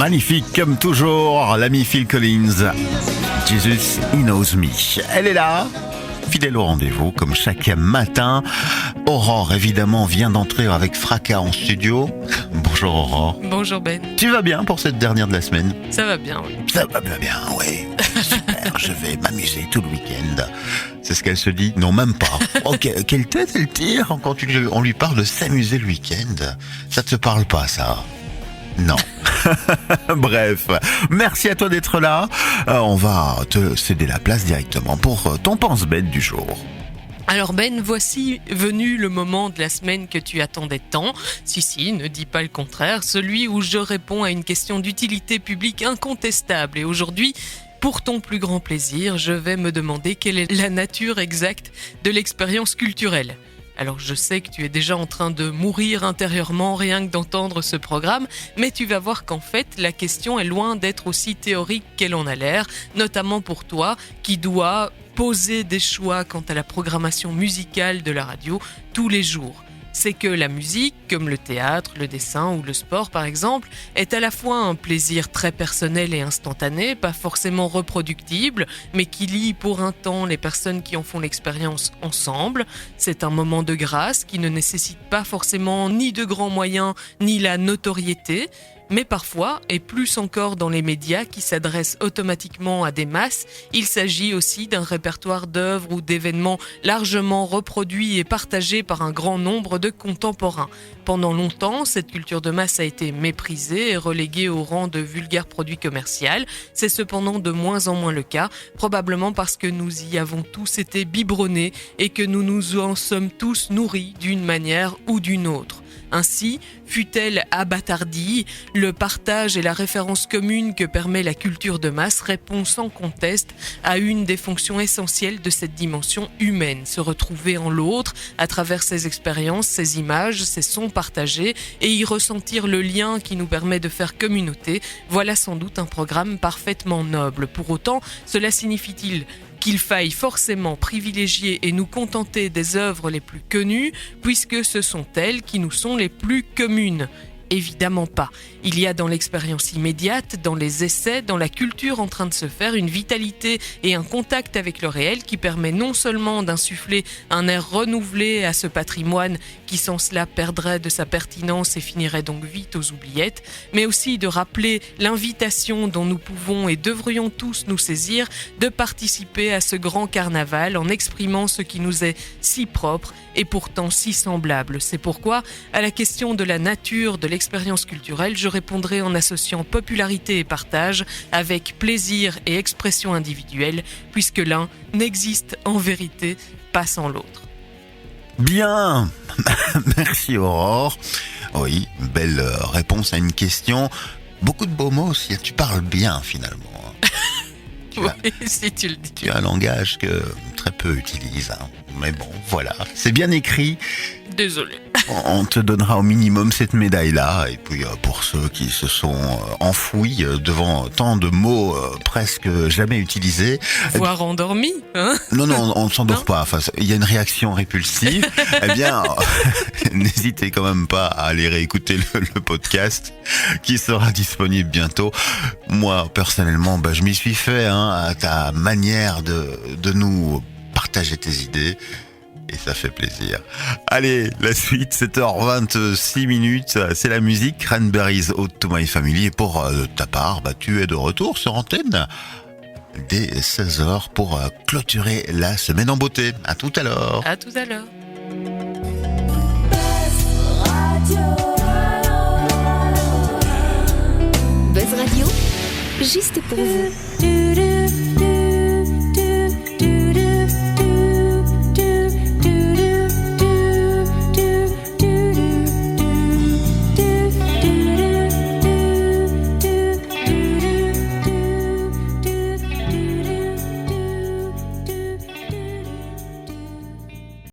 Magnifique comme toujours, l'ami Phil Collins. Jesus, He Knows Me. Elle est là, fidèle au rendez-vous, comme chaque matin. Aurore, évidemment, vient d'entrer avec fracas en studio. Bonjour Aurore. Bonjour Ben. Tu vas bien pour cette dernière de la semaine? Ça va bien, oui. Ça va bien, oui. Super, je vais m'amuser tout le week-end. C'est ce qu'elle se dit? Non, même pas. Ok, quelle tête elle tire quand on lui parle de s'amuser le week-end? Ça te parle pas, ça? Non. Bref, merci à toi d'être là. On va te céder la place directement pour ton pense-bête du jour. Alors Ben, voici venu le moment de la semaine que tu attendais tant. Si, ne dis pas le contraire. Celui où je réponds à une question d'utilité publique incontestable. Et aujourd'hui, pour ton plus grand plaisir, je vais me demander quelle est la nature exacte de l'expérience culturelle. Alors je sais que tu es déjà en train de mourir intérieurement rien que d'entendre ce programme, mais tu vas voir qu'en fait la question est loin d'être aussi théorique qu'elle en a l'air, notamment pour toi qui dois poser des choix quant à la programmation musicale de la radio tous les jours. C'est que la musique, comme le théâtre, le dessin ou le sport par exemple, est à la fois un plaisir très personnel et instantané, pas forcément reproductible, mais qui lie pour un temps les personnes qui en font l'expérience ensemble. C'est un moment de grâce qui ne nécessite pas forcément ni de grands moyens, ni la notoriété, mais parfois, et plus encore dans les médias qui s'adressent automatiquement à des masses, il s'agit aussi d'un répertoire d'œuvres ou d'événements largement reproduits et partagés par un grand nombre de contemporains. Pendant longtemps, cette culture de masse a été méprisée et reléguée au rang de vulgaire produit commercial. C'est cependant de moins en moins le cas, probablement parce que nous y avons tous été biberonnés et que nous nous en sommes tous nourris d'une manière ou d'une autre. Ainsi, fût-elle abâtardie, le partage et la référence commune que permet la culture de masse répond sans conteste à une des fonctions essentielles de cette dimension humaine, se retrouver en l'autre à travers ses expériences, ses images, ses sons partagés et y ressentir le lien qui nous permet de faire communauté. Voilà sans doute un programme parfaitement noble. Pour autant, cela signifie-t-il qu'il faille forcément privilégier et nous contenter des œuvres les plus connues, puisque ce sont elles qui nous sont les plus communes? Évidemment pas. Il y a dans l'expérience immédiate, dans les essais, dans la culture en train de se faire, une vitalité et un contact avec le réel qui permet non seulement d'insuffler un air renouvelé à ce patrimoine qui sans cela perdrait de sa pertinence et finirait donc vite aux oubliettes, mais aussi de rappeler l'invitation dont nous pouvons et devrions tous nous saisir de participer à ce grand carnaval en exprimant ce qui nous est si propre et pourtant si semblable. C'est pourquoi, à la question de la nature de l'expérience culturelle, je répondrai en associant popularité et partage avec plaisir et expression individuelle, puisque l'un n'existe en vérité pas sans l'autre. Bien, merci Aurore. Oui, belle réponse à une question. Beaucoup de beaux mots aussi, tu parles bien finalement. Oui, si tu le dis. Tu as un langage que très peu utilisent, hein. Mais bon, voilà, c'est bien écrit. Désolé. On te donnera au minimum cette médaille-là. Et puis pour ceux qui se sont enfouis devant tant de mots presque jamais utilisés. Voire endormis, hein? Non, on ne s'endort pas. Enfin, il y a une réaction répulsive. Eh bien, n'hésitez quand même pas à aller réécouter le podcast qui sera disponible bientôt. Moi, personnellement, je m'y suis fait à ta manière de nous partager tes idées. Et ça fait plaisir. Allez, la suite, 7h26, c'est la musique Cranberries Ode to My Family. Et pour ta part, tu es de retour sur antenne dès 16h pour clôturer la semaine en beauté. À tout à l'heure. À tout à l'heure. Buzz Radio, juste pour vous.